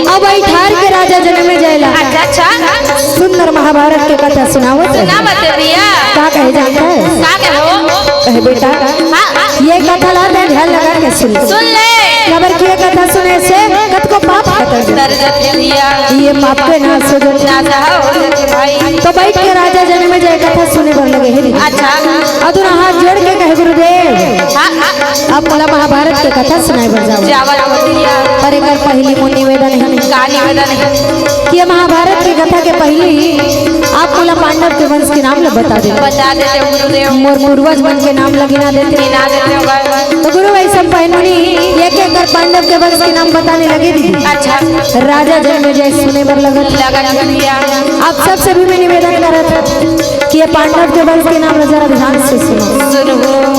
अब ठार के राजा जन्मे जाएला। अच्छा अच्छा सुंदर महाभारत के कथा सुनावत भैया। का कहे जानता है? कहे बेटा ये कथा ला दे ध्यान लगा के सुन ले। खबर की कथा सुने से कत को पाप खतर ये पाप के ना सो भाई। तो बैठ के राजा जन्मे जाए कथा सुने बर लगे है। अच्छा अधुना हाथ जोड़ के कहे गुरुदेव अब मला महाभारत के कथा सुनाए बर जाओ। पर एक पहली मो निवेदन है कि महाभारत की कथा के पहली आप मला पांडव के वंश के नाम बता दे। बता देते गुरुदेव। मोर पूर्वज वंश के नाम लगी ना देते तो गुरु ऐसा पहननी एक एक कर पांडव के वंश के नाम बताने लगे दीदी। अच्छा राजा जन्मे जाए सुने बर लगत। आप सबसे भी मैं निवेदन करत कि ये पांडव के वंश के नाम जरा ध्यान से सुनो।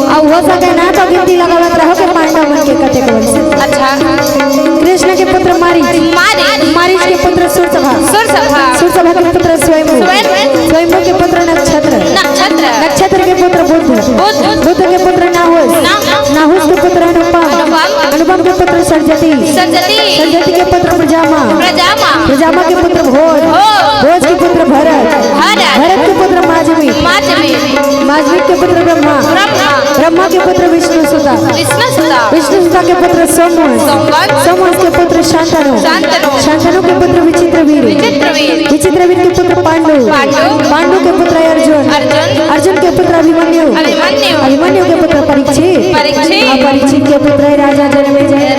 अब हो सके ना तो गिनती लगावत रहो के पांडव वंश के कते के वंश। अच्छा कृष्ण के पुत्र मारीच के पुत्र सूरसभा के पुत्र स्वयंभू के पुत्र नक्षत्र के पुत्र बुद्ध के पुत्र नाहुस के पुत्र अनुपम के पुत्र सरजती के पुत्र प्रजामा के पुत्र भोज के पुत्र भरत के पुत्र माजवी के पुत्र ब्रह्मा के पुत्र विष्णु सुता के पुत्र सोमवंश के पुत्र शांतनु के पुत्र विचित्रवीर के पुत्र पांडु के पुत्र अर्जुन के पुत्र अभिमन्यु के पुत्र परीक्षित के पुत्र राजा जन्मे जाए।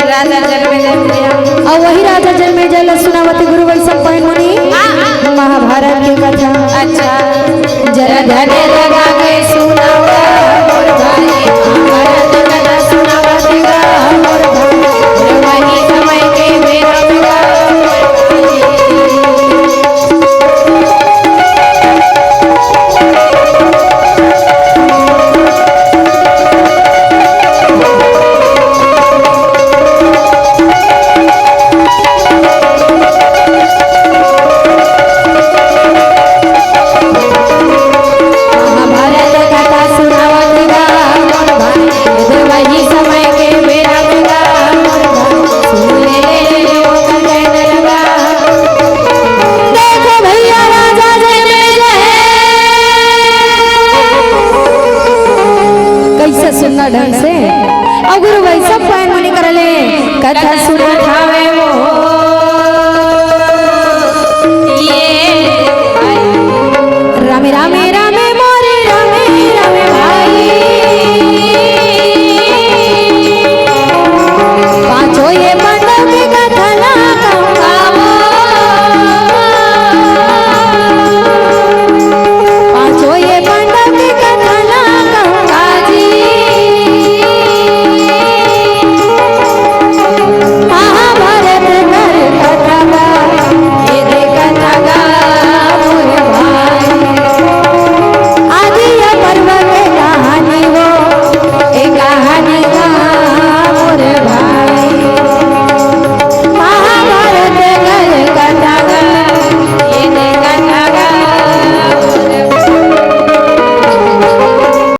और वही राजा जन्मे जाए सुनावती गुरु वैसा पहन महाभारत की कथा। अच्छा जरा धने लगा